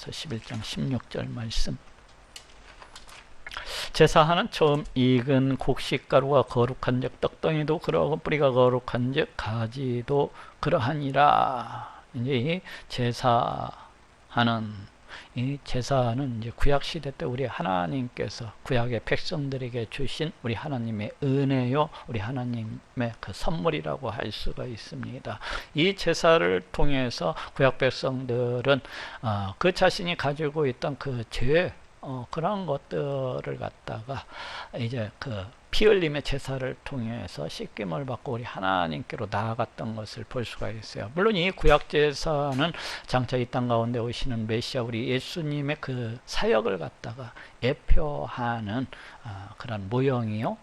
고린도전서 11장 16절 말씀. 제사하는 처음 익은 곡식가루가 거룩한 즉 떡덩이도 그러하고 뿌리가 거룩한 즉 가지도 그러하니라. 이제 이 제사는 이제 구약 시대 때 우리 하나님께서 구약의 백성들에게 주신 우리 하나님의 은혜요, 우리 하나님의 그 선물이라고 할 수가 있습니다. 이 제사를 통해서 구약 백성들은 그 자신이 가지고 있던 그 죄, 그런 것들을 갖다가 이제 그 피 흘림의 제사를 통해서 씻김을 받고 우리 하나님께로 나아갔던 것을 볼 수가 있어요. 물론 이 구약 제사는 장차 이 땅 가운데 오시는 메시아 우리 예수님의 그 사역을 갖다가 예표하는 그런 모형이요,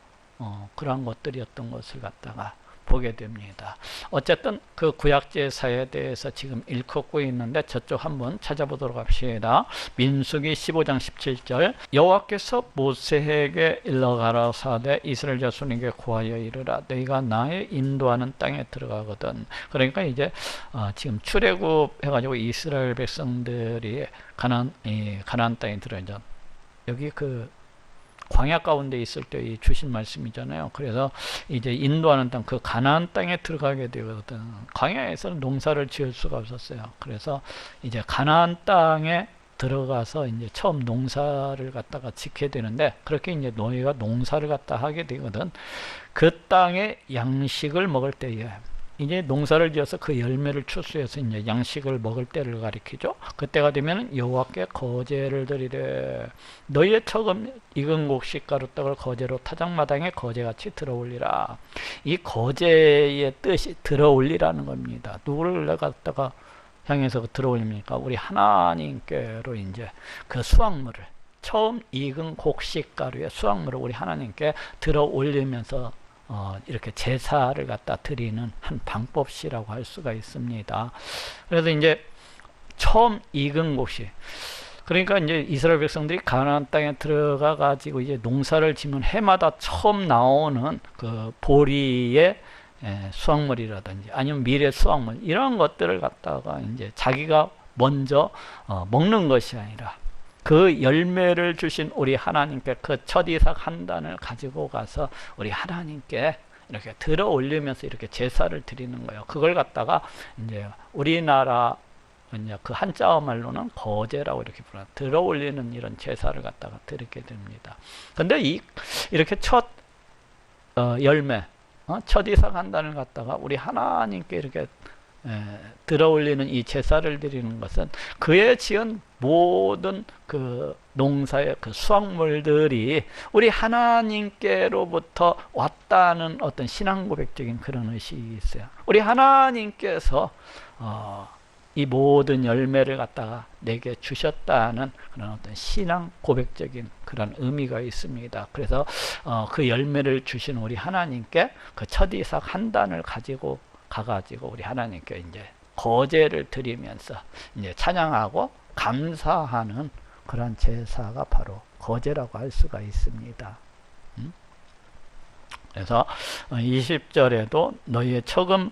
그런 것들이었던 것을 갖다가 보게 됩니다. 어쨌든 그 구약 제사에 대해서 지금 읽고 있는데 저쪽 한번 찾아보도록 합시다. 민수기 15장 17절. 여호와께서 모세에게 일러 가라사대 이스라엘 자손에게 고하여 이르라 너희가 나의 인도하는 땅에 들어가거든. 그러니까 이제 지금 출애굽 해가지고 이스라엘 백성들이 가나안 땅에 들어가죠. 여기 그 광야 가운데 있을 때 주신 말씀이잖아요. 그래서 이제 인도하는 땅, 그 가나안 땅에 들어가게 되거든. 광야에서는 농사를 지을 수가 없었어요. 그래서 이제 가나안 땅에 들어가서 이제 처음 농사를 갖다가 짓게 되는데, 그렇게 이제 너희가 농사를 갖다 하게 되거든. 그 땅의 양식을 먹을 때에 이제 농사를 지어서 그 열매를 추수해서 이제 양식을 먹을 때를 가리키죠. 그때가 되면 여호와께 거제를 드리되 너희의 처음 익은 곡식 가루떡을 거제로 타작마당에 거제같이 들어올리라. 이 거제의 뜻이 들어올리라는 겁니다. 누구를 갖다가 향해서 들어올립니까? 우리 하나님께로 이제 그 수확물을, 처음 익은 곡식 가루의 수확물을 우리 하나님께 들어올리면서 이렇게 제사를 갖다 드리는 한 방법이라고 할 수가 있습니다. 그래서 이제 처음 익은 곡식, 그러니까 이제 이스라엘 백성들이 가나안 땅에 들어가 가지고 이제 농사를 지면 해마다 처음 나오는 그 보리의 수확물이라든지 아니면 밀의 수확물, 이런 것들을 갖다가 이제 자기가 먼저 먹는 것이 아니라 그 열매를 주신 우리 하나님께 그 첫 이삭 한 단을 가지고 가서 우리 하나님께 이렇게 들어 올리면서 이렇게 제사를 드리는 거예요. 그걸 갖다가 이제 우리나라 이제 그 한자어 말로는 거제라고 이렇게 불러요. 들어 올리는 이런 제사를 갖다가 드리게 됩니다. 근데 이렇게 첫 열매, 첫 이삭 한 단을 갖다가 우리 하나님께 이렇게 들어 올리는 이 제사를 드리는 것은 그의 지은 모든 그 농사의 그 수확물들이 우리 하나님께로부터 왔다는 어떤 신앙 고백적인 그런 의식이 있어요. 우리 하나님께서 이 모든 열매를 갖다가 내게 주셨다는 그런 어떤 신앙 고백적인 그런 의미가 있습니다. 그래서 그 열매를 주신 우리 하나님께 그 첫 이삭 한 단을 가지고 가가지고 우리 하나님께 이제 거제를 드리면서 이제 찬양하고 감사하는 그런 제사가 바로 거제라고 할 수가 있습니다. 그래서 20절에도 너희의 처음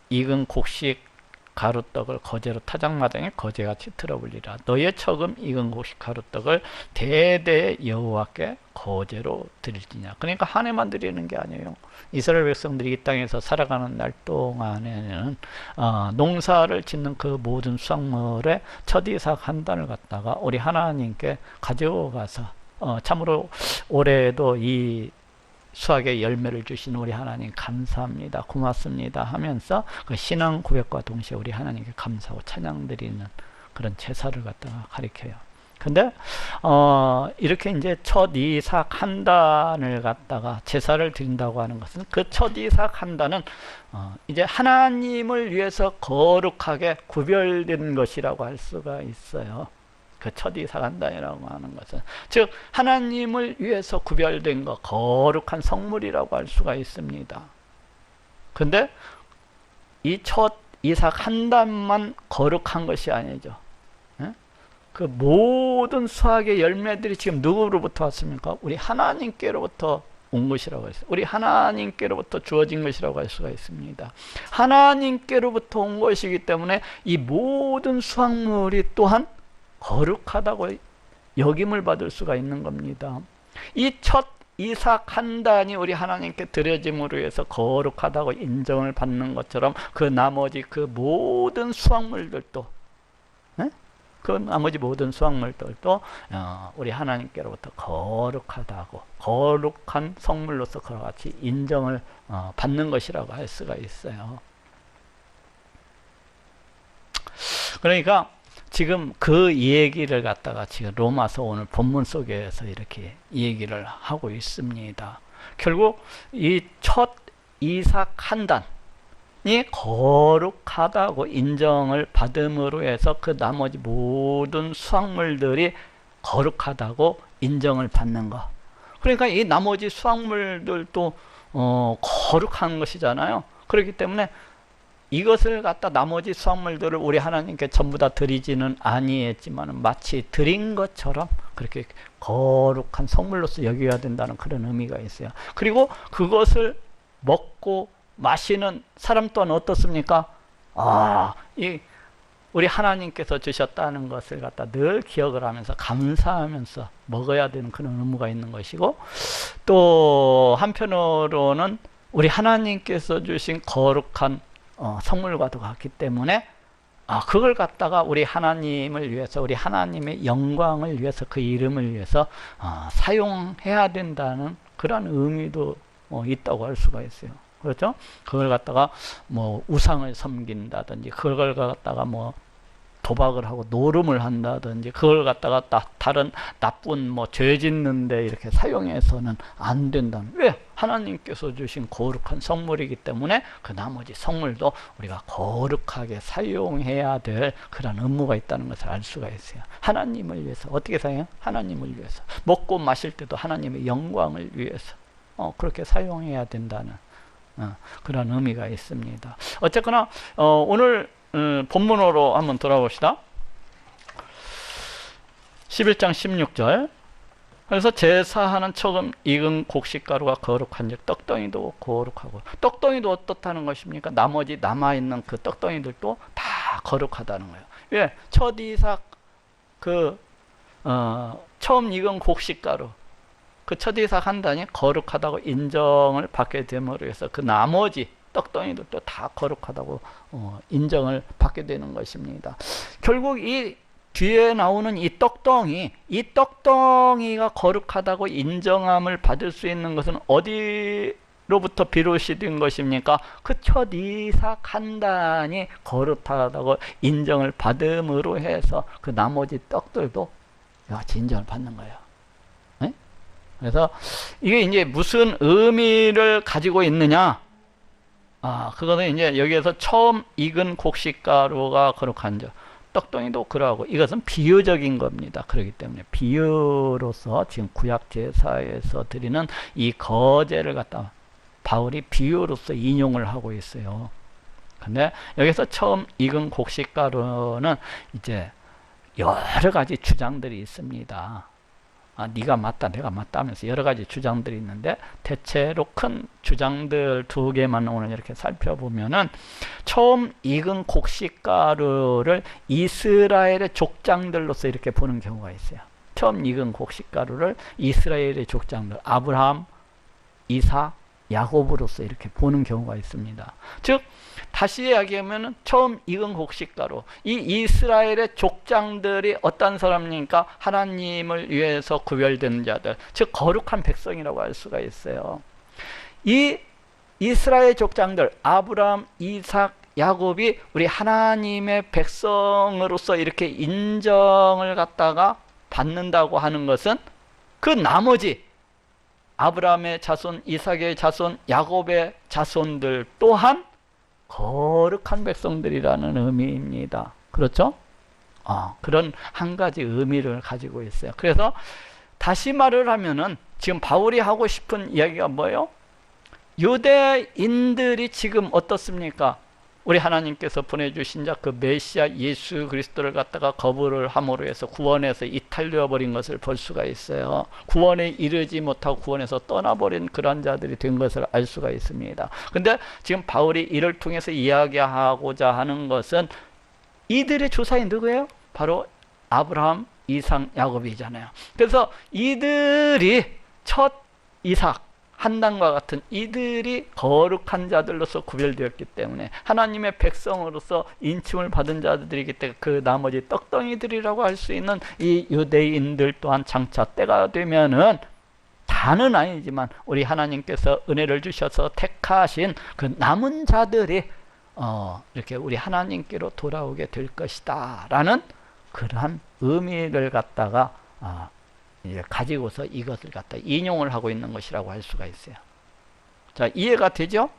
익은 곡식 가루떡을 거제로 타작마당에 거제같이 들어올리라. 너희의 처음 익은 곡식 가루떡을 대대 여호와께 거제로 드릴지냐. 그러니까 한 해만 드리는 게 아니에요. 이스라엘 백성들이 이 땅에서 살아가는 날 동안에는 농사를 짓는 그 모든 수확물의 첫 이삭 한 단을 갖다가 우리 하나님께 가지고 가서 참으로 올해도 이 수확의 열매를 주신 우리 하나님 감사합니다, 고맙습니다 하면서 그 신앙 고백과 동시에 우리 하나님께 감사하고 찬양드리는 그런 제사를 갖다가 가리켜요. 근데 이렇게 이제 첫 이삭 한 단을 갖다가 제사를 드린다고 하는 것은 그 첫 이삭 한 단은 이제 하나님을 위해서 거룩하게 구별된 것이라고 할 수가 있어요. 그 첫 이삭 한 단이라고 하는 것은 즉 하나님을 위해서 구별된 것, 거룩한 성물이라고 할 수가 있습니다. 근데 이 첫 이삭 한 단만 거룩한 것이 아니죠. 그 모든 수확의 열매들이 지금 누구로부터 왔습니까? 우리 하나님께로부터 온 것이라고 했어요. 우리 하나님께로부터 주어진 것이라고 할 수가 있습니다. 하나님께로부터 온 것이기 때문에 이 모든 수확물이 또한 거룩하다고 여김을 받을 수가 있는 겁니다. 이 첫 이삭 한 단이 우리 하나님께 드려짐으로 해서 거룩하다고 인정을 받는 것처럼 그 나머지 그 모든 수확물들도, 그 나머지 모든 수확물들도 우리 하나님께로부터 거룩하다고, 거룩한 성물로서 그와 같이 인정을 받는 것이라고 할 수가 있어요. 그러니까 지금 그 얘기를 갖다가 지금 로마서 오늘 본문 속에서 이렇게 얘기를 하고 있습니다. 결국 이 첫 이삭 한 단이 거룩하다고 인정을 받음으로 해서 그 나머지 모든 수확물들이 거룩하다고 인정을 받는 것. 그러니까 이 나머지 수확물들도 거룩한 것이잖아요. 그렇기 때문에 이것을 갖다 나머지 수확물들을 우리 하나님께 전부 다 드리지는 아니했지만 마치 드린 것처럼 그렇게 거룩한 성물로서 여겨야 된다는 그런 의미가 있어요. 그리고 그것을 먹고 마시는 사람 또한 어떻습니까? 이 우리 하나님께서 주셨다는 것을 갖다 늘 기억을 하면서 감사하면서 먹어야 되는 그런 의무가 있는 것이고, 또 한편으로는 우리 하나님께서 주신 거룩한 성물과도 같기 때문에 그걸 갖다가 우리 하나님을 위해서, 우리 하나님의 영광을 위해서, 그 이름을 위해서 사용해야 된다는 그런 의미도 있다고 할 수가 있어요. 그렇죠? 그걸 갖다가 뭐 우상을 섬긴다든지, 그걸 갖다가 뭐 도박을 하고 노름을 한다든지, 그걸 갖다가 다른 나쁜 뭐 죄 짓는데 이렇게 사용해서는 안 된다는. 왜? 하나님께서 주신 거룩한 성물이기 때문에 그 나머지 성물도 우리가 거룩하게 사용해야 될 그런 의무가 있다는 것을 알 수가 있어요. 하나님을 위해서. 어떻게 사용해요? 하나님을 위해서. 먹고 마실 때도 하나님의 영광을 위해서 그렇게 사용해야 된다는 그런 의미가 있습니다. 어쨌거나 오늘 본문으로 한번 돌아봅시다. 11장 16절. 그래서 제사하는 처음 익은 곡식가루가 거룩한즉 떡덩이도 거룩하고. 떡덩이도 어떻다는 것입니까? 나머지 남아있는 그 떡덩이들도 다 거룩하다는 거예요. 왜? 첫 이삭 처음 익은 곡식가루, 그 첫 이삭 한 단이 거룩하다고 인정을 받게 됨으로 해서 그 나머지 떡덩이들도 다 거룩하다고 인정을 받게 되는 것입니다. 결국 이 뒤에 나오는 이 떡덩이가 거룩하다고 인정함을 받을 수 있는 것은 어디로부터 비롯이 된 것입니까? 그 첫 이삭 한 단이 거룩하다고 인정을 받음으로 해서 그 나머지 떡들도 같이 인정을 받는 거예요. 네? 그래서 이게 이제 무슨 의미를 가지고 있느냐? 그거는 이제 여기에서 처음 익은 곡식가루가 거룩한 적, 떡덩이도 그러하고, 이것은 비유적인 겁니다. 그렇기 때문에 비유로서 지금 구약 제사에서 드리는 이 거제를 갖다 바울이 비유로서 인용을 하고 있어요. 근데 여기서 처음 익은 곡식가루는 이제 여러 가지 주장들이 있습니다. 네가 맞다, 내가 맞다 하면서 여러 가지 주장들이 있는데, 대체로 큰 주장들 두 개만 오늘 이렇게 살펴보면은, 처음 익은 곡식가루를 이스라엘의 족장들로서 이렇게 보는 경우가 있어요. 처음 익은 곡식가루를 이스라엘의 족장들, 아브라함, 이삭, 야곱으로서 이렇게 보는 경우가 있습니다. 즉 다시 이야기하면 처음 익은 곡식가루, 이 이스라엘의 족장들이 어떤 사람입니까? 하나님을 위해서 구별된 자들, 즉 거룩한 백성이라고 할 수가 있어요. 이 이스라엘 족장들, 아브라함, 이삭, 야곱이 우리 하나님의 백성으로서 이렇게 인정을 갖다가 받는다고 하는 것은 그 나머지 아브라함의 자손, 이삭의 자손, 야곱의 자손들 또한 거룩한 백성들이라는 의미입니다. 그렇죠? 그런 한 가지 의미를 가지고 있어요. 그래서 다시 말을 하면은 지금 바울이 하고 싶은 이야기가 뭐예요? 유대인들이 지금 어떻습니까? 우리 하나님께서 보내주신 자 그 메시아 예수 그리스도를 갖다가 거부를 함으로 해서 구원에서 이탈되어 버린 것을 볼 수가 있어요. 구원에 이르지 못하고 구원에서 떠나버린 그런 자들이 된 것을 알 수가 있습니다. 근데 지금 바울이 이를 통해서 이야기하고자 하는 것은 이들의 조상이 누구예요? 바로 아브라함, 이삭, 야곱이잖아요. 그래서 이들이 첫 이삭, 한단과 같은 이들이 거룩한 자들로서 구별되었기 때문에 하나님의 백성으로서 인침을 받은 자들이기 때문에 그 나머지 떡덩이들이라고 할 수 있는 이 유대인들 또한 장차 때가 되면은 다는 아니지만 우리 하나님께서 은혜를 주셔서 택하신 그 남은 자들이 이렇게 우리 하나님께로 돌아오게 될 것이다 라는 그러한 의미를 갖다가 이제 가지고서 이것을 갖다 인용을 하고 있는 것이라고 할 수가 있어요. 자, 이해가 되죠?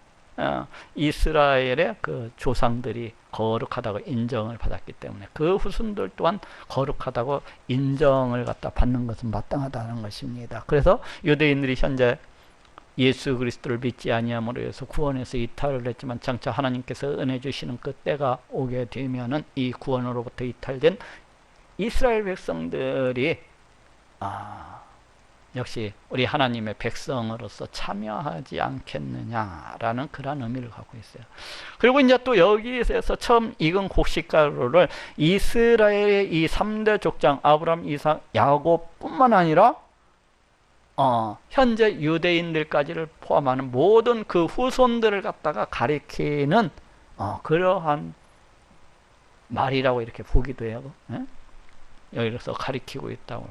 이스라엘의 그 조상들이 거룩하다고 인정을 받았기 때문에 그 후손들 또한 거룩하다고 인정을 갖다 받는 것은 마땅하다는 것입니다. 그래서 유대인들이 현재 예수 그리스도를 믿지 아니함으로 해서 구원에서 이탈을 했지만 장차 하나님께서 은혜 주시는 그 때가 오게 되면은 이 구원으로부터 이탈된 이스라엘 백성들이 역시 우리 하나님의 백성으로서 참여하지 않겠느냐라는 그런 의미를 갖고 있어요. 그리고 이제 또 여기에서 처음 익은 곡식가루를 이스라엘의 이 3대 족장 아브라함, 이삭, 야곱뿐만 아니라 현재 유대인들까지를 포함하는 모든 그 후손들을 갖다가 가리키는 그러한 말이라고 이렇게 보기도 해요. 여기서 가리키고 있다고.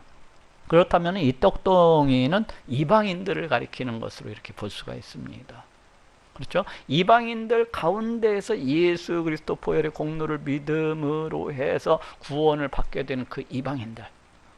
그렇다면 이 떡덩이는 이방인들을 가리키는 것으로 이렇게 볼 수가 있습니다. 그렇죠? 이방인들 가운데에서 예수 그리스도 보혈의 공로를 믿음으로 해서 구원을 받게 되는 그 이방인들.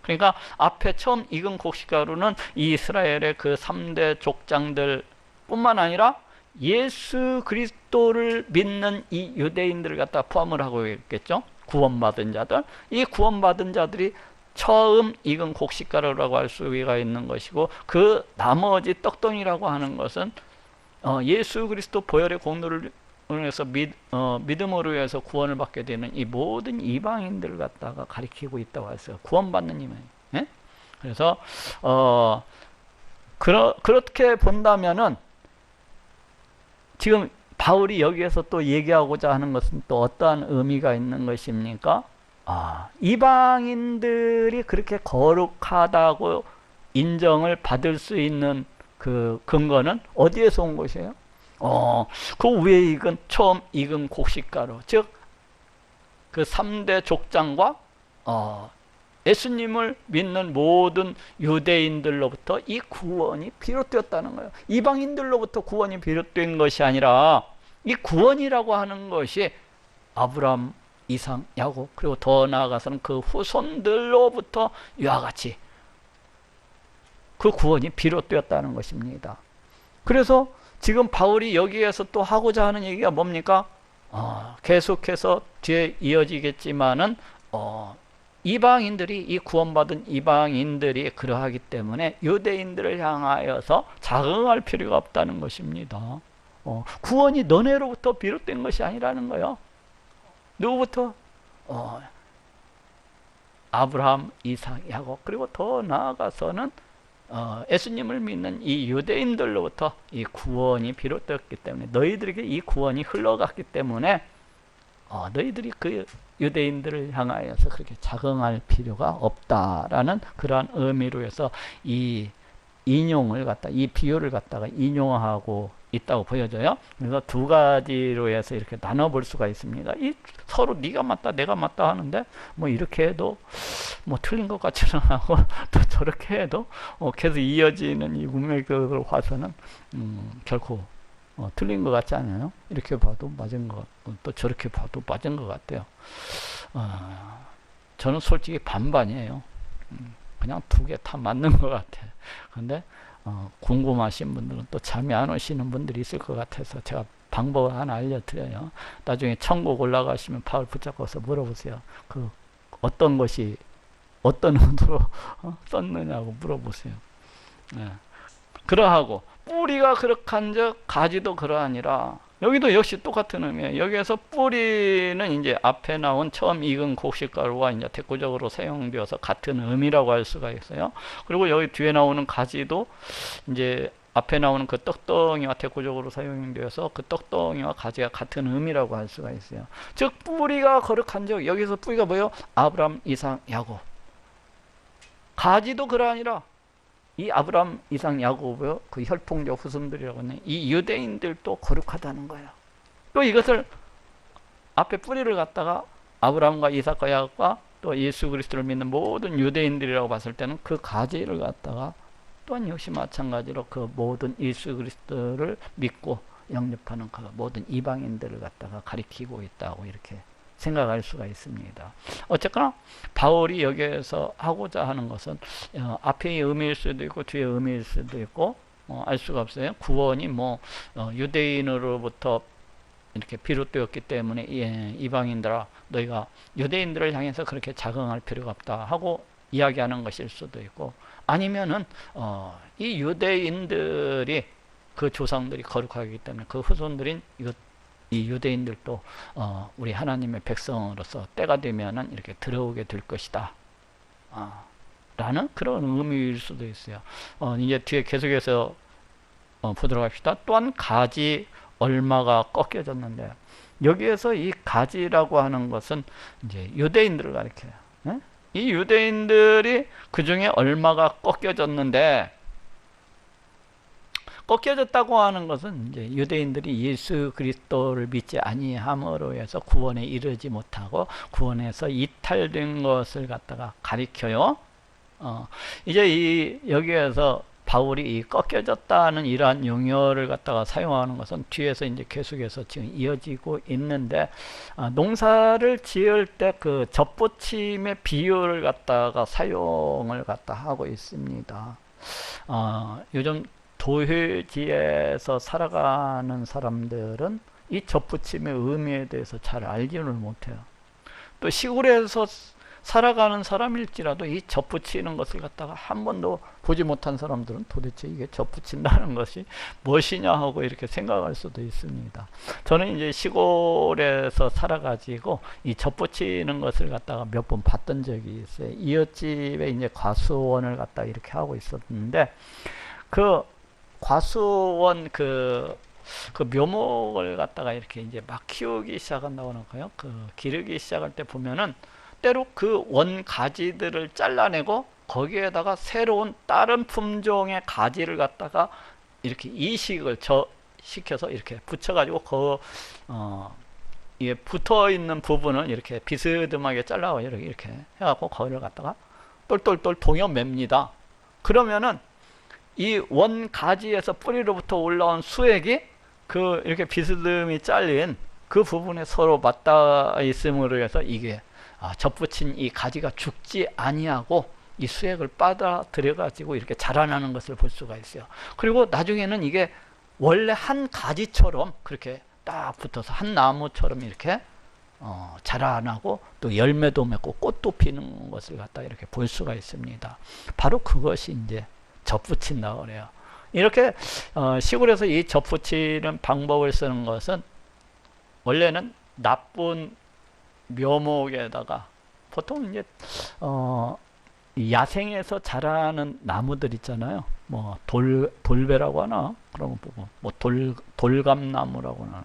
그러니까 앞에 처음 익은 곡식가루는 이스라엘의 그 3대 족장들 뿐만 아니라 예수 그리스도를 믿는 이 유대인들을 갖다 포함을 하고 있겠죠? 구원받은 자들. 이 구원받은 자들이 처음 익은 곡식가루라고 할 수가 있는 것이고 그 나머지 떡덩이라고 하는 것은 예수 그리스도 보혈의 공로를 통해서 믿음으로 해서 구원을 받게 되는 이 모든 이방인들을 갖다가 가리키고 있다고 했어요. 구원받는 이방인. 예? 그래서 그렇게 본다면은 지금 바울이 여기에서 또 얘기하고자 하는 것은 또 어떠한 의미가 있는 것입니까? 이방인들이 그렇게 거룩하다고 인정을 받을 수 있는 그 근거는 어디에서 온 것이에요? 그 위에 익은 처음 익은 곡식가루, 즉 그 3대 족장과 예수님을 믿는 모든 유대인들로부터 이 구원이 비롯되었다는 거예요. 이방인들로부터 구원이 비롯된 것이 아니라 이 구원이라고 하는 것이 아브라함, 이삭, 야곱 그리고 더 나아가서는 그 후손들로부터 이와 같이 그 구원이 비롯되었다는 것입니다. 그래서 지금 바울이 여기에서 또 하고자 하는 얘기가 뭡니까? 계속해서 뒤에 이어지겠지만은 이방인들이 이 구원받은 이방인들이 그러하기 때문에 유대인들을 향하여서 자긍할 필요가 없다는 것입니다. 구원이 너네로부터 비롯된 것이 아니라는 거예요. 누구부터? 아브라함, 이삭, 야곱 그리고 더 나아가서는 예수님을 믿는 이 유대인들로부터 이 구원이 비롯되었기 때문에 너희들에게 이 구원이 흘러갔기 때문에 너희들이 그 유대인들을 향하여서 그렇게 자긍할 필요가 없다라는 그러한 의미로 해서 이 인용을 갖다 이 비유를 갖다가 인용하고 있다고 보여져요. 그래서 두 가지로 해서 이렇게 나눠볼 수가 있습니다. 이 서로 네가 맞다 내가 맞다 하는데 뭐 이렇게 해도 뭐 틀린 것 같지는 않고 또 저렇게 해도 계속 이어지는 이 문맥으로 봐서는 결코 틀린 것 같지 않아요? 이렇게 봐도 맞은 것 같고 또 저렇게 봐도 맞은 것 같아요. 저는 솔직히 반반이에요. 그냥 두 개 다 맞는 것 같아요. 근데 궁금하신 분들은 또 잠이 안 오시는 분들이 있을 것 같아서 제가 방법을 하나 알려드려요. 나중에 천국 올라가시면 바울 붙잡고서 물어보세요. 그 어떤 것이 어떤 의도로 썼느냐고 물어보세요. 그러하고 뿌리가 그렇한즉 가지도 그러하니라. 여기도 역시 똑같은 의미예요. 여기에서 뿌리는 이제 앞에 나온 처음 익은 곡식가루와 이제 대표적으로 사용되어서 같은 의미라고 할 수가 있어요. 그리고 여기 뒤에 나오는 가지도 이제 앞에 나오는 그 떡덩이와 대표적으로 사용되어서 그 떡덩이와 가지가 같은 의미라고 할 수가 있어요. 즉 뿌리가 거룩한 적, 여기서 뿌리가 뭐예요? 아브람, 이삭, 야곱. 가지도 그러하니라. 이 아브람, 이삭, 야곱의 그 혈통적 후손들이라고 하는 이 유대인들도 거룩하다는 거예요. 또 이것을 앞에 뿌리를 갖다가 아브람과 이삭과 야곱과 또 예수 그리스도를 믿는 모든 유대인들이라고 봤을 때는 그 가지를 갖다가 또한 역시 마찬가지로 그 모든 예수 그리스도를 믿고 영접하는 그 모든 이방인들을 갖다가 가리키고 있다고 이렇게 생각할 수가 있습니다. 어쨌거나 바울이 여기에서 하고자 하는 것은 앞의 의미일 수도 있고 뒤의 의미일 수도 있고 알 수가 없어요. 구원이 뭐 유대인으로부터 이렇게 비롯되었기 때문에 이방인들아 너희가 유대인들을 향해서 그렇게 자긍할 필요가 없다 하고 이야기하는 것일 수도 있고, 아니면은 이 유대인들이 그 조상들이 거룩하기 때문에 그 후손들인 이 유대인들도 우리 하나님의 백성으로서 때가 되면은 이렇게 들어오게 될 것이다 라는 그런 의미일 수도 있어요. 이제 뒤에 계속해서 보도록 합시다. 또한 가지 얼마가 꺾여졌는데, 여기에서 이 가지라고 하는 것은 이제 유대인들을 가리켜요. 네? 이 유대인들이 그 중에 얼마가 꺾여졌는데, 꺾여졌다고 하는 것은 이제 유대인들이 예수 그리스도를 믿지 아니함으로 해서 구원에 이르지 못하고 구원에서 이탈된 것을 갖다가 가리켜요. 이제 여기에서 바울이 이 꺾여졌다는 이러한 용어를 갖다가 사용하는 것은 뒤에서 이제 계속해서 지금 이어지고 있는데, 농사를 지을 때 그 접붙임의 비유를 갖다가 사용을 갖다 하고 있습니다. 요즘 도회지에서 살아가는 사람들은 이 접붙임의 의미에 대해서 잘 알지를 못해요. 또 시골에서 살아가는 사람일지라도 이 접붙이는 것을 갖다가 한 번도 보지 못한 사람들은 도대체 이게 접붙인다는 것이 무엇이냐 하고 이렇게 생각할 수도 있습니다. 저는 이제 시골에서 살아가지고 이 접붙이는 것을 갖다가 몇 번 봤던 적이 있어요. 이웃집에 이제 과수원을 갖다가 이렇게 하고 있었는데, 그 과수원 그 묘목을 갖다가 이렇게 이제 막 키우기 시작한다고 하는거예요. 그 기르기 시작할 때 보면은 때로 그 원 가지들을 잘라내고 거기에다가 새로운 다른 품종의 가지를 갖다가 이렇게 이식을 시켜서 이렇게 붙여가지고 이게 붙어 있는 부분을 이렇게 비스듬하게 잘라서 이렇게 해갖고 거기를 갖다가 똘똘똘 동여맵니다. 그러면은 이 원 가지에서 뿌리로부터 올라온 수액이 그 이렇게 비스듬히 잘린 그 부분에 서로 맞닿아 있음으로 해서 이게 접붙인 이 가지가 죽지 아니하고 이 수액을 빨아들여 가지고 이렇게 자라나는 것을 볼 수가 있어요. 그리고 나중에는 이게 원래 한 가지처럼 그렇게 딱 붙어서 한 나무처럼 이렇게 자라나고 또 열매도 맺고 꽃도 피는 것을 갖다 이렇게 볼 수가 있습니다. 바로 그것이 이제 접붙인다 그래요. 이렇게 시골에서 이 접붙이는 방법을 쓰는 것은 원래는 나쁜 묘목에다가 보통 이제 야생에서 자라는 나무들 있잖아요. 뭐 돌배라고 하나 그런 부분, 뭐 돌감나무라고 하나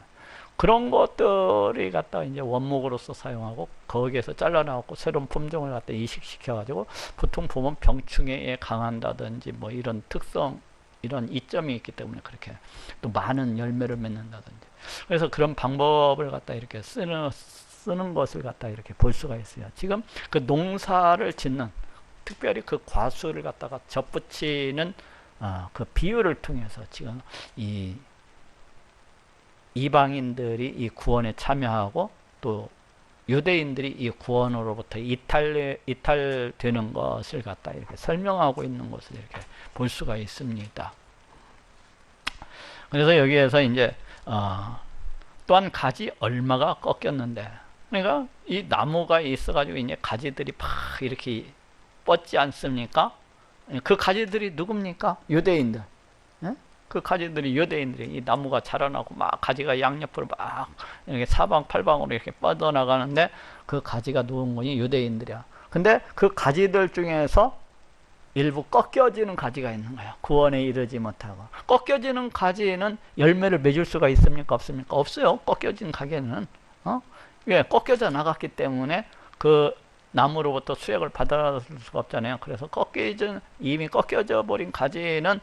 그런 것들이 갖다 이제 원목으로서 사용하고 거기에서 잘라나갖고 새로운 품종을 갖다 이식시켜가지고 보통 보면 병충해에 강한다든지 뭐 이런 특성, 이런 이점이 있기 때문에 그렇게 또 많은 열매를 맺는다든지, 그래서 그런 방법을 갖다 이렇게 쓰는 것을 갖다 이렇게 볼 수가 있어요. 지금 그 농사를 짓는, 특별히 그 과수를 갖다가 접붙이는 그 비유를 통해서 지금 이 이방인들이 이 구원에 참여하고 또 유대인들이 이 구원으로부터 이탈되는 것을 갖다 이렇게 설명하고 있는 것을 이렇게 볼 수가 있습니다. 그래서 여기에서 이제 또한 가지 얼마가 꺾였는데, 그러니까 이 나무가 있어가지고 이제 가지들이 막 이렇게 뻗지 않습니까? 그 가지들이 누굽니까? 유대인들. 예? 그 가지들이 유대인들이 이 나무가 자라나고 막 가지가 양옆으로 막 이렇게 사방팔방으로 이렇게 뻗어나가는데 그 가지가 누군 거니? 유대인들이야. 근데 그 가지들 중에서 일부 꺾여지는 가지가 있는 거예요. 구원에 이르지 못하고. 꺾여지는 가지는 열매를 맺을 수가 있습니까? 없습니까? 없어요. 꺾여진 가지는. 왜? 꺾여져 나갔기 때문에 그 나무로부터 수액을 받아줄 수가 없잖아요. 그래서 이미 꺾여져 버린 가지는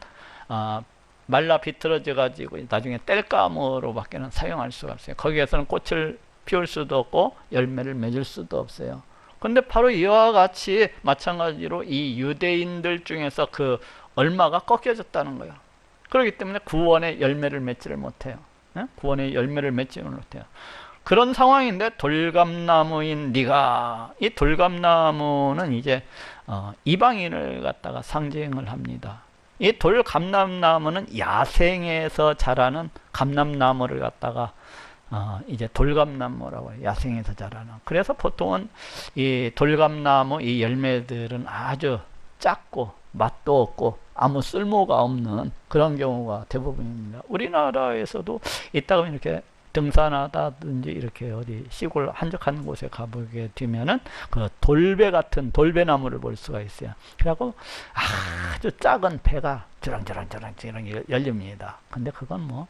말라 비틀어져 가지고 나중에 땔감으로 밖에는 사용할 수가 없어요. 거기에서는 꽃을 피울 수도 없고 열매를 맺을 수도 없어요. 근데 바로 이와 같이 마찬가지로 이 유대인들 중에서 그 얼마가 꺾여졌다는 거예요. 그렇기 때문에 구원의 열매를 맺지를 못해요. 구원의 열매를 맺지를 못해요. 그런 상황인데 돌감나무인 네가, 이 돌감나무는 이제 이방인을 갖다가 상징을 합니다. 이 돌감람나무는 야생에서 자라는 감람나무를 갖다가 이제 돌감나무라고 해요. 야생에서 자라는. 그래서 보통은 이 돌감나무 이 열매들은 아주 작고 맛도 없고 아무 쓸모가 없는 그런 경우가 대부분입니다. 우리나라에서도 이따가 이렇게 등산하다든지 이렇게 어디 시골 한적한 곳에 가보게 되면은 그 돌배 같은 돌배나무를 볼 수가 있어요. 그래갖고 아주 작은 배가 주렁주렁 열립니다. 근데 그건 뭐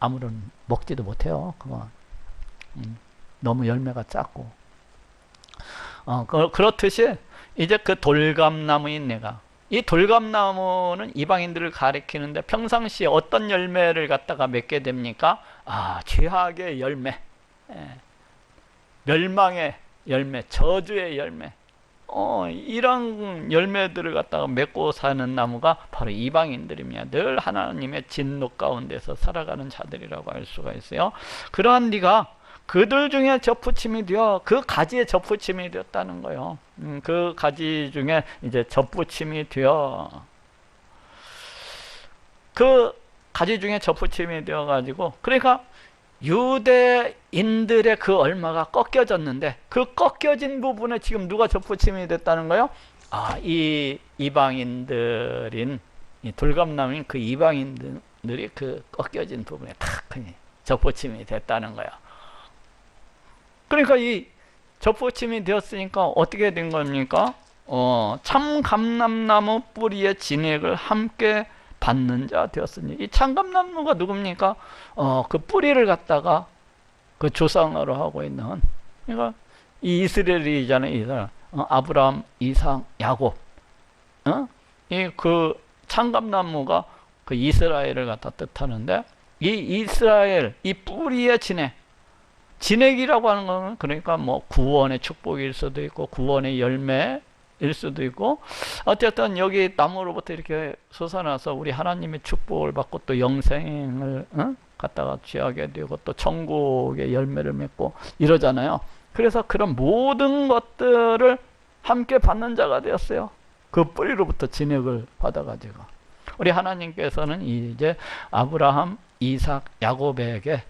아무런 먹지도 못해요. 그건 너무 열매가 작고. 그렇듯이 이제 그 돌감나무인 내가, 이 돌감나무는 이방인들을 가리키는데 평상시에 어떤 열매를 갖다가 맺게 됩니까? 죄악의 열매, 멸망의 열매, 저주의 열매, 이런 열매들을 갖다가 맺고 사는 나무가 바로 이방인들입니다. 늘 하나님의 진노 가운데서 살아가는 자들이라고 할 수가 있어요. 그러한 네가 그들 중에 접붙임이 되어 그 가지에 접붙임이 되었다는 거예요. 그 가지 중에 이제 접붙임이 되어 그 가지 중에 접붙임이 되어 가지고, 그러니까 유대인들의 그 얼마가 꺾여졌는데 그 꺾여진 부분에 지금 누가 접붙임이 됐다는 거예요? 이 이방인들인 이 돌감나무인 그 이방인들이 그 꺾여진 부분에 탁 접붙임이 됐다는 거예요. 그러니까 이 접붙임이 되었으니까 어떻게 된 겁니까? 참 감람나무 뿌리의 진액을 함께 받는 자 되었으니. 이 참감나무가 누굽니까? 그 뿌리를 갖다가 그 조상으로 하고 있는, 그러니까 이 이스라엘이잖아요. 이스라엘. 아브라함, 이삭, 야곱. 이 그 참감나무가 그 이스라엘을 갖다 뜻하는데, 이 이스라엘, 이 뿌리의 진액. 진액이라고 하는 거는 그러니까 뭐 구원의 축복일 수도 있고 구원의 열매일 수도 있고, 어쨌든 여기 나무로부터 이렇게 솟아나서 우리 하나님의 축복을 받고 또 영생을 갖다가 취하게 되고 또 천국의 열매를 맺고 이러잖아요. 그래서 그런 모든 것들을 함께 받는 자가 되었어요. 그 뿌리로부터 진액을 받아가지고 우리 하나님께서는 이제 아브라함, 이삭, 야곱에게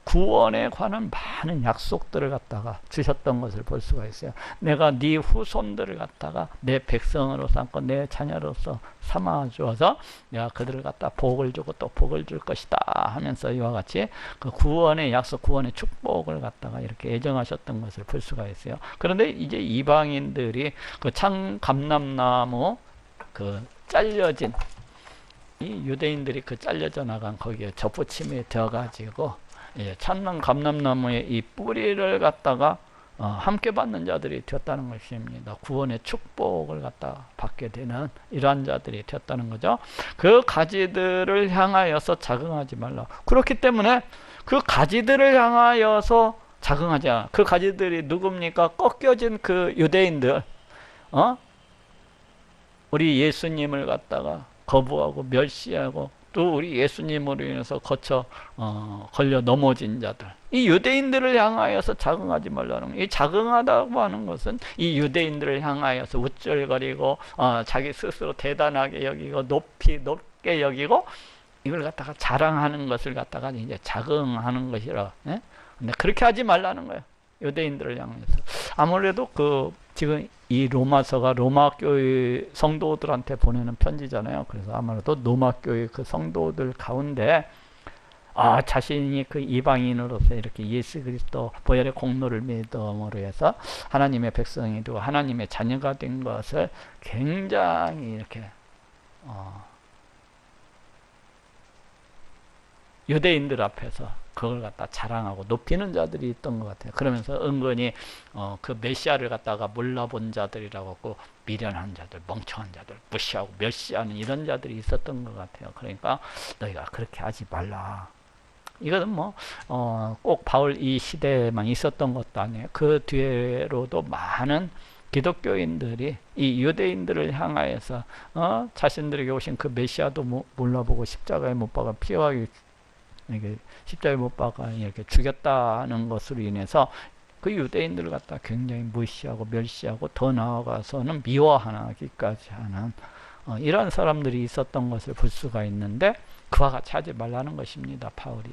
구원에 관한 많은 약속들을 갖다가 주셨던 것을 볼 수가 있어요. 내가 네 후손들을 갖다가 내 백성으로 삼고 내 자녀로서 삼아 주어서 내가 그들을 갖다 복을 주고 또 복을 줄 것이다 하면서 이와 같이 그 구원의 약속, 구원의 축복을 갖다가 이렇게 예정하셨던 것을 볼 수가 있어요. 그런데 이제 이방인들이 그 참 감람나무 그 잘려진, 이 유대인들이 그 잘려져 나간 거기에 접붙임이 되어가지고 참난 감람나무의 이 뿌리를 갖다가 함께 받는 자들이 되었다는 것입니다. 구원의 축복을 갖다 받게 되는 이러한 자들이 되었다는 거죠. 그 가지들을 향하여서 자긍하지 말라. 그렇기 때문에 그 가지들을 향하여서 자긍하지 않아. 그 가지들이 누굽니까? 꺾여진 그 유대인들, 우리 예수님을 갖다가 거부하고 멸시하고 또 우리 예수님으로 인해서 걸려 넘어진 자들, 이 유대인들을 향하여서 자긍하지 말라는 거예요. 이 자긍하다고 하는 것은 이 유대인들을 향하여서 우쭐거리고 자기 스스로 대단하게 여기고 높게 여기고 이걸 갖다가 자랑하는 것을 갖다가 이제 자긍하는 것이라. 근데 그렇게 하지 말라는 거예요. 유대인들을 향해서. 아무래도 지금 이 로마서가 로마 교회 성도들한테 보내는 편지잖아요. 그래서 아무래도 로마 교회 그 성도들 가운데 자신이 그 이방인으로서 이렇게 예수 그리스도 보혈의 공로를 믿음으로 해서 하나님의 백성이 되고 하나님의 자녀가 된 것을 굉장히 이렇게 유대인들 앞에서 그걸 갖다 자랑하고 높이는 자들이 있던 것 같아요. 그러면서 은근히 그 메시아를 갖다가 몰라본 자들이라고 하고 미련한 자들, 멍청한 자들, 무시하고 멸시하는 이런 자들이 있었던 것 같아요. 그러니까 너희가 그렇게 하지 말라. 이것은 꼭 바울 이 시대에만 있었던 것도 아니에요. 그 뒤로도 많은 기독교인들이 이 유대인들을 향하여서 자신들에게 오신 그 메시아도 몰라보고 십자가에 못 박아 피하게 이렇게 십자가에 못 박아 이렇게 죽였다는 것으로 인해서 그 유대인들을 갖다 굉장히 무시하고 멸시하고 더 나아가서는 미워하기까지 하는 이런 사람들이 있었던 것을 볼 수가 있는데 그와 같이 하지 말라는 것입니다. 바울이.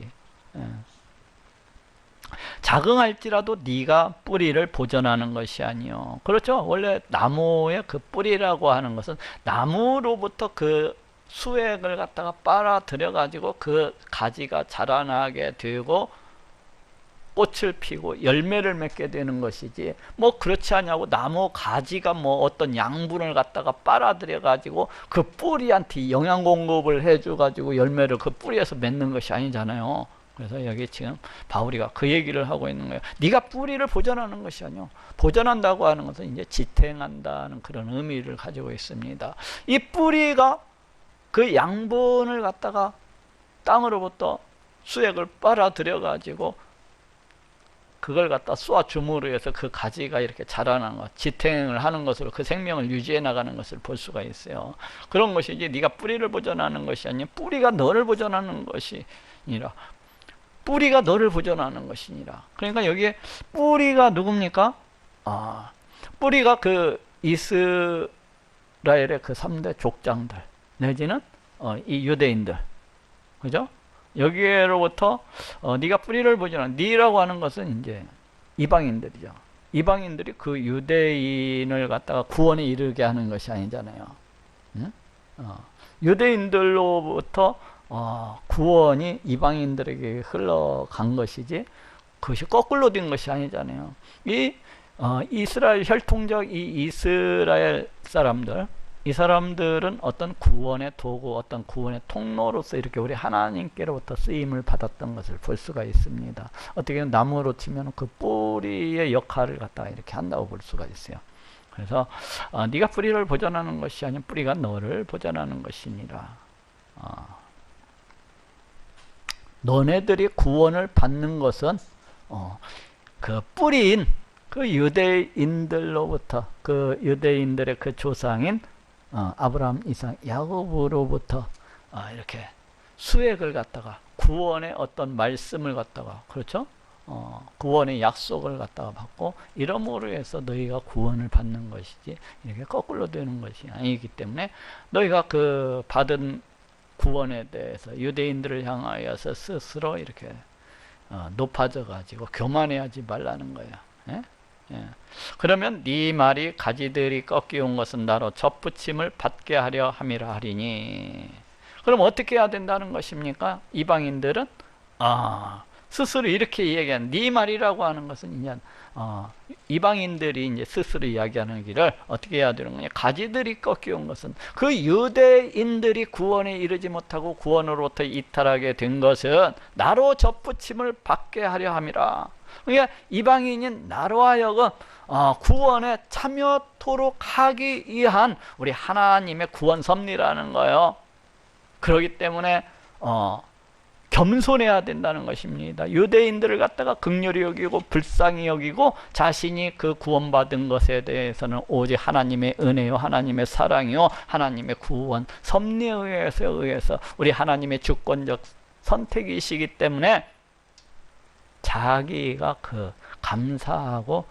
자긍할지라도 네가 뿌리를 보존하는 것이 아니요. 그렇죠. 원래 나무의 그 뿌리라고 하는 것은 나무로부터 그 수액을 갖다가 빨아들여 가지고 그 가지가 자라나게 되고 꽃을 피고 열매를 맺게 되는 것이지 그렇지 않냐고 나무 가지가 어떤 양분을 갖다가 빨아들여 가지고 그 뿌리한테 영양 공급을 해줘 가지고 열매를 그 뿌리에서 맺는 것이 아니잖아요. 그래서 여기 지금 바울이가 그 얘기를 하고 있는 거예요. 네가 뿌리를 보존하는 것이 아니요. 보존한다고 하는 것은 이제 지탱한다는 그런 의미를 가지고 있습니다. 이 뿌리가 그 양분을 갖다가 땅으로부터 수액을 빨아들여 가지고 그걸 갖다 쏘아줌으로 해서 그 가지가 이렇게 자라나는 것, 지탱을 하는 것으로 그 생명을 유지해 나가는 것을 볼 수가 있어요. 그런 것이지 네가 뿌리를 보존하는 것이 아니라 뿌리가 너를 보존하는 것이니라. 뿌리가 너를 보존하는 것이니라. 그러니까 여기에 뿌리가 누굽니까? 뿌리가 그 이스라엘의 그 3대 족장들 내지는 이 유대인들, 그죠? 여기로부터 네가 뿌리를 보존하는 네라고 하는 것은 이제 이방인들이죠. 이방인들이 그 유대인을 갖다가 구원에 이르게 하는 것이 아니잖아요. 응? 유대인들로부터 구원이 이방인들에게 흘러간 것이지 그것이 거꾸로 된 것이 아니잖아요. 이 이스라엘 혈통적 이 이스라엘 사람들, 이 사람들은 어떤 구원의 도구, 어떤 구원의 통로로서 이렇게 우리 하나님께로부터 쓰임을 받았던 것을 볼 수가 있습니다. 어떻게 보면 나무로 치면 그 뿌리의 역할을 갖다가 이렇게 한다고 볼 수가 있어요. 그래서 네가 뿌리를 보존하는 것이 아닌 뿌리가 너를 보존하는 것이니라. 너네들이 구원을 받는 것은 그 뿌리인 그 유대인들로부터 그 유대인들의 그 조상인 아브라함, 이삭, 야곱으로부터 이렇게 수액을 갖다가 구원의 어떤 말씀을 갖다가 그렇죠? 구원의 약속을 갖다가 받고 이러므로 해서 너희가 구원을 받는 것이지 이렇게 거꾸로 되는 것이 아니기 때문에 너희가 그 받은 구원에 대해서 유대인들을 향하여서 스스로 이렇게 높아져 가지고 교만해하지 말라는 거예요. 예? 예. 그러면 네 말이 가지들이 꺾이온 것은 나로 접붙임을 받게 하려 함이라 하리니. 그럼 어떻게 해야 된다는 것입니까? 이방인들은 스스로 이렇게 이야기하는 네 말이라고 하는 것은 이제 이방인들이 이제 스스로 이야기하는 길을 어떻게 해야 되는 거냐? 가지들이 꺾여온 것은 그 유대인들이 구원에 이르지 못하고 구원으로부터 이탈하게 된 것은 나로 접붙임을 받게 하려 함이라. 그러니까 이방인인 나로 하여금 구원에 참여토록 하기 위한 우리 하나님의 구원 섭리라는 거예요. 그렇기 때문에 겸손해야 된다는 것입니다. 유대인들을 갖다가 긍휼히 여기고 불쌍히 여기고 자신이 그 구원받은 것에 대해서는 오직 하나님의 은혜요, 하나님의 사랑이요, 하나님의 구원 섭리에 의해서 우리 하나님의 주권적 선택이시기 때문에 자기가 그 감사하고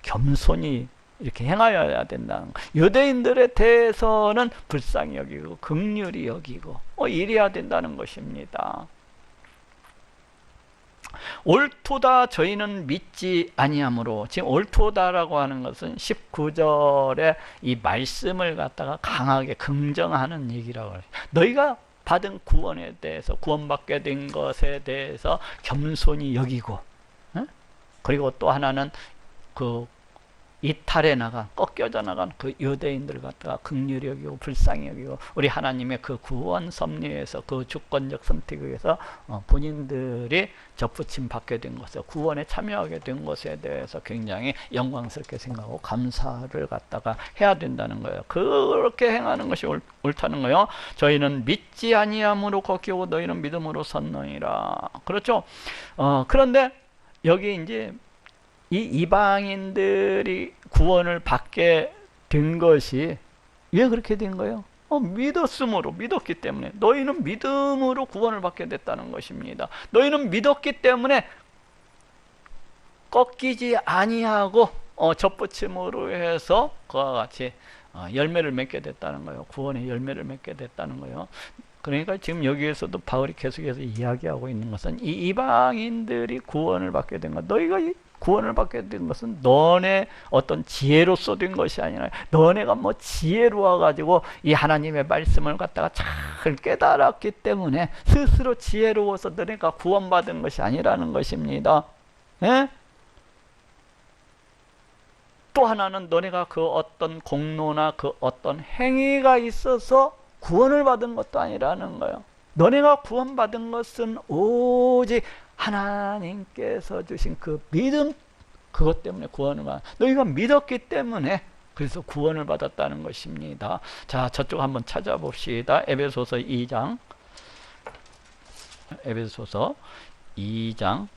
겸손히 이렇게 행하여야 된다는 거. 유대인들에 대해서는 불쌍히 여기고 긍휼히 여기고 이래야 된다는 것입니다. 옳도다 저희는 믿지 아니하므로, 지금 옳도다라고 하는 것은 19절에 이 말씀을 갖다가 강하게 긍정하는 얘기라고 해요. 너희가 받은 구원에 대해서, 구원받게 된 것에 대해서 겸손히 여기고, 그리고 또 하나는 그 이탈해 나간, 꺾여져 나간 그 유대인들 갖다가 긍휼히 여기고 불쌍히 여기고, 우리 하나님의 그 구원 섭리에서, 그 주권적 선택에서 본인들이 접붙임 받게 된 것에, 구원에 참여하게 된 것에 대해서 굉장히 영광스럽게 생각하고 감사를 갖다가 해야 된다는 거예요. 그렇게 행하는 것이 옳다는 거예요. 저희는 믿지 아니함으로 꺾이고 너희는 믿음으로 섰느니라. 그렇죠? 그런데 여기 이제 이 이방인들이 구원을 받게 된 것이 왜 그렇게 된 거예요? 믿었기 때문에. 너희는 믿음으로 구원을 받게 됐다는 것입니다. 너희는 믿었기 때문에 꺾이지 아니하고 접붙임으로 해서 그와 같이 열매를 맺게 됐다는 거예요. 구원의 열매를 맺게 됐다는 거예요. 그러니까 지금 여기에서도 바울이 계속해서 이야기하고 있는 것은 이 이방인들이 구원을 받게 된 것, 너희가 구원을 받게 된 것은 너네 어떤 지혜로서 된 것이 아니라, 너네가 뭐 지혜로워 가지고 이 하나님의 말씀을 갖다가 잘 깨달았기 때문에 스스로 지혜로워서 너네가 구원받은 것이 아니라는 것입니다. 예? 또 하나는 너네가 그 어떤 공로나 그 어떤 행위가 있어서 구원을 받은 것도 아니라는 거예요. 너네가 구원받은 것은 오직 하나님께서 주신 그 믿음, 그것 때문에 구원을 받아. 너희가 믿었기 때문에 그래서 구원을 받았다는 것입니다. 자, 저쪽 한번 찾아봅시다. 에베소서 2장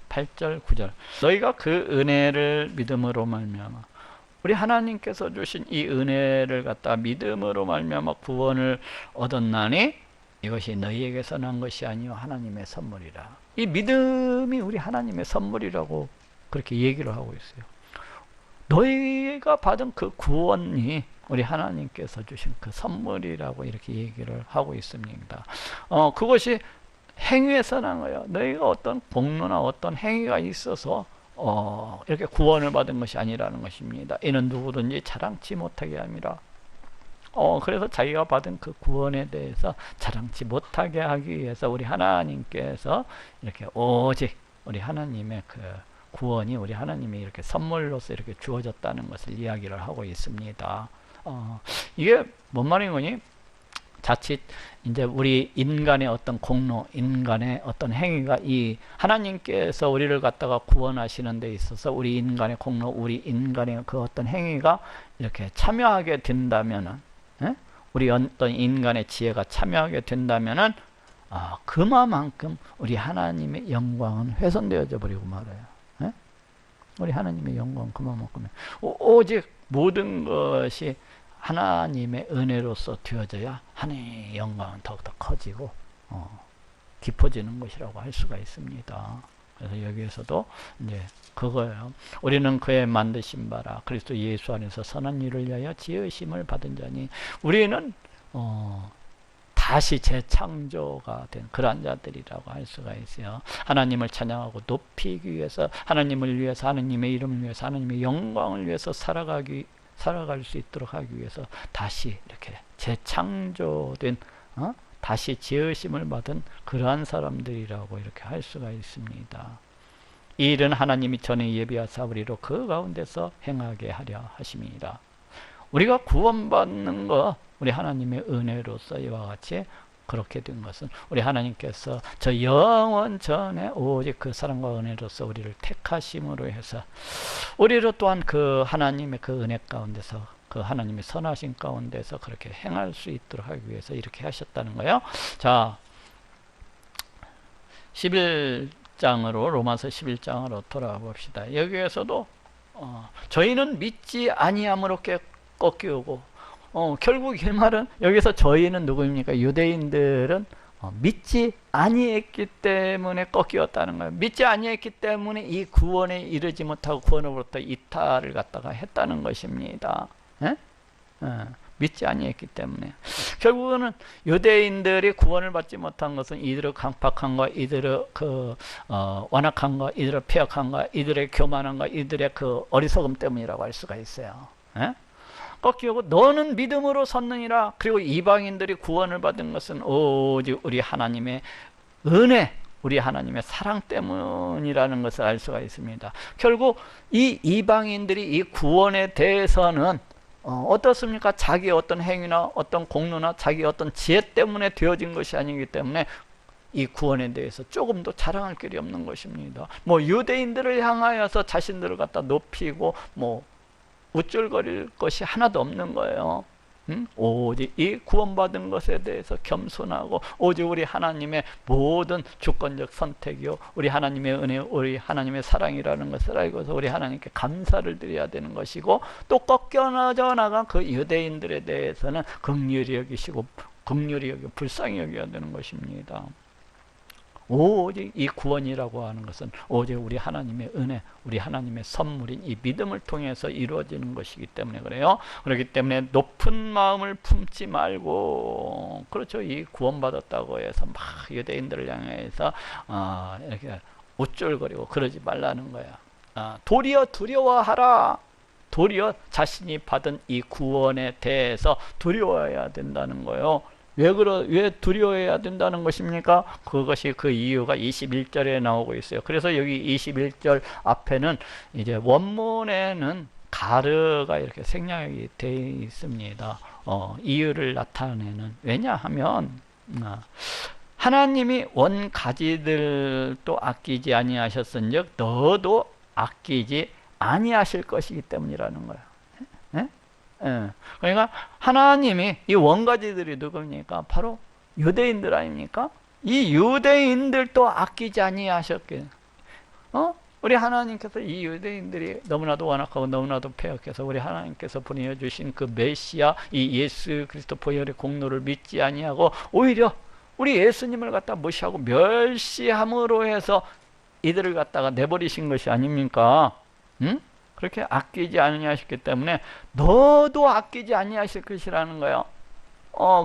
8절 9절. 너희가 그 은혜를 믿음으로 말미암아, 우리 하나님께서 주신 이 은혜를 갖다 믿음으로 말미암아 구원을 얻었나니 이것이 너희에게서 난 것이 아니요 하나님의 선물이라. 이 믿음이 우리 하나님의 선물이라고 그렇게 얘기를 하고 있어요. 너희가 받은 그 구원이 우리 하나님께서 주신 그 선물이라고 이렇게 얘기를 하고 있습니다. 그것이 행위에서 난 거예요. 너희가 어떤 공로나 어떤 행위가 있어서 이렇게 구원을 받은 것이 아니라는 것입니다. 이는 누구든지 자랑치 못하게 함이라. 그래서 자기가 받은 그 구원에 대해서 자랑치 못하게 하기 위해서 우리 하나님께서 이렇게 오직 우리 하나님의 그 구원이 우리 하나님이 이렇게 선물로서 이렇게 주어졌다는 것을 이야기를 하고 있습니다. 이게 뭔 말인 거니? 자칫 이제 우리 인간의 어떤 공로, 인간의 어떤 행위가 이 하나님께서 우리를 갖다가 구원하시는 데 있어서 우리 인간의 공로, 우리 인간의 그 어떤 행위가 이렇게 참여하게 된다면은, 우리 어떤 인간의 지혜가 참여하게 된다면은, 그만큼 우리 하나님의 영광은 훼손되어져 버리고 말아요. 우리 하나님의 영광은 그만큼 오직 모든 것이 하나님의 은혜로서 되어져야 하나님의 영광은 더욱더 커지고 깊어지는 것이라고 할 수가 있습니다. 그래서 여기에서도 이제 그거예요. 우리는 그의 만드신 바라 그리스도 예수 안에서 선한 일을 위하여 지으심을 받은 자니, 우리는 다시 재창조가 된 그러한 자들이라고 할 수가 있어요. 하나님을 찬양하고 높이기 위해서, 하나님을 위해서, 하나님의 이름을 위해서, 하나님의 영광을 위해서 살아갈 수 있도록 하기 위해서 다시 이렇게 재창조된, 다시 지으심을 받은 그러한 사람들이라고 이렇게 할 수가 있습니다. 이 일은 하나님이 전에 예비하사 우리로 그 가운데서 행하게 하려 하심이니라. 우리가 구원받는 거, 우리 하나님의 은혜로서 이와 같이 그렇게 된 것은 우리 하나님께서 저 영원 전에 오직 그 사랑과 은혜로서 우리를 택하심으로 해서 우리로 또한 그 하나님의 그 은혜 가운데서, 그 하나님의 선하신 가운데서 그렇게 행할 수 있도록 하기 위해서 이렇게 하셨다는 거예요. 자, 11장으로, 로마서 11장으로 돌아가 봅시다. 여기에서도 저희는 믿지 아니함으로 꺾이고, 결국 이 말은 여기서 저희는 누구입니까? 유대인들은 믿지 아니했기 때문에 꺾였다는 거예요. 믿지 아니했기 때문에 이 구원에 이르지 못하고 구원으로부터 이탈을 갖다가 했다는 것입니다. 믿지 아니했기 때문에. 결국은 유대인들이 구원을 받지 못한 것은 이들의 강팍함과, 이들의 그 완악함과, 이들의 폐역함과, 이들의 교만함과, 이들의 그 어리석음 때문이라고 할 수가 있어요. 꺾이고 너는 믿음으로 섰느니라. 그리고 이방인들이 구원을 받은 것은 오직 우리 하나님의 은혜, 우리 하나님의 사랑 때문이라는 것을 알 수가 있습니다. 결국 이 이방인들이 이 구원에 대해서는 어떻습니까? 자기의 어떤 행위나 어떤 공로나 자기의 어떤 지혜 때문에 되어진 것이 아니기 때문에 이 구원에 대해서 조금도 자랑할 길이 없는 것입니다. 뭐 유대인들을 향하여서 자신들을 갖다 높이고 뭐 우쭐거릴 것이 하나도 없는 거예요. 오직 이 구원받은 것에 대해서 겸손하고 오직 우리 하나님의 모든 주권적 선택이요 우리 하나님의 은혜, 우리 하나님의 사랑이라는 것을 알고서 우리 하나님께 감사를 드려야 되는 것이고, 또 꺾여져 나간 그 유대인들에 대해서는 긍휼히 여기시고 긍휼히 여기고 불쌍히 여겨야 되는 것입니다. 오직 이 구원이라고 하는 것은 오직 우리 하나님의 은혜, 우리 하나님의 선물인 이 믿음을 통해서 이루어지는 것이기 때문에 그래요. 그렇기 때문에 높은 마음을 품지 말고, 그렇죠, 이 구원받았다고 해서 막 유대인들을 향해서 이렇게 우쭐거리고 그러지 말라는 거야. 도리어 두려워하라. 도리어 자신이 받은 이 구원에 대해서 두려워해야 된다는 거예요. 왜 두려워해야 된다는 것입니까? 그것이 그 이유가 21절에 나오고 있어요. 그래서 여기 21절 앞에는 이제 원문에는 가르가 이렇게 생략이 되어 있습니다. 이유를 나타내는. 왜냐하면 하나님이 원가지들도 아끼지 아니하셨은즉 너도 아끼지 아니하실 것이기 때문이라는 거예요. 그러니까 하나님이 이 원가지들이 누굽니까? 바로 유대인들 아닙니까? 이 유대인들도 아끼지 아니하셨게. 우리 하나님께서 이 유대인들이 너무나도 완악하고 너무나도 패역해서 우리 하나님께서 보내주신 그 메시아 이 예수 그리스도 보혈의 공로를 믿지 아니하고 오히려 우리 예수님을 갖다 무시하고 멸시함으로 해서 이들을 갖다가 내버리신 것이 아닙니까? 그렇게 아끼지 아니하셨기 때문에 너도 아끼지 아니하실 것이라는 거예요.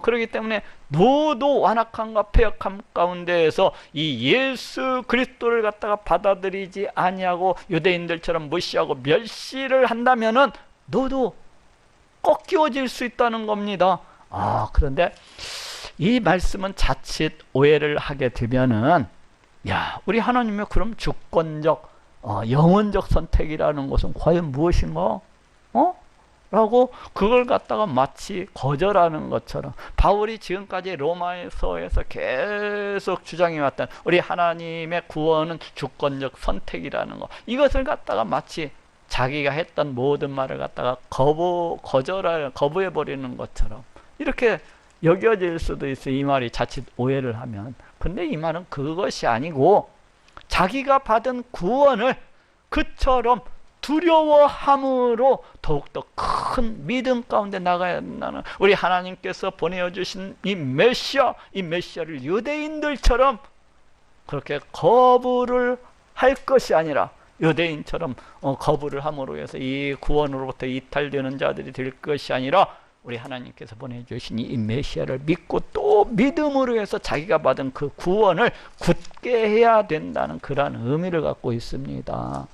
그렇기 때문에 너도 완악함과 패역함 가운데에서 이 예수 그리스도를 갖다가 받아들이지 아니하고 유대인들처럼 무시하고 멸시를 한다면은 너도 꺾여질 수 있다는 겁니다. 그런데 이 말씀은 자칫 오해를 하게 되면은, 야, 우리 하나님의 그럼 주권적 영원적 선택이라는 것은 과연 무엇인가? 라고 그걸 갖다가 마치 거절하는 것처럼, 바울이 지금까지 로마서에서 계속 주장해왔던 우리 하나님의 구원은 주권적 선택이라는 것, 이것을 갖다가 마치 자기가 했던 모든 말을 갖다가 거부해버리는 것처럼 이렇게 여겨질 수도 있어요. 이 말이 자칫 오해를 하면. 근데 이 말은 그것이 아니고 자기가 받은 구원을 그처럼 두려워함으로 더욱더 큰 믿음 가운데 나가야 한다는, 우리 하나님께서 보내주신 이 메시아를 유대인들처럼 그렇게 거부를 할 것이 아니라 유대인처럼 거부를 함으로 해서 이 구원으로부터 이탈되는 자들이 될 것이 아니라 우리 하나님께서 보내주신 이 메시아를 믿고 또 믿음으로 해서 자기가 받은 그 구원을 굳게 해야 된다는 그러한 의미를 갖고 있습니다.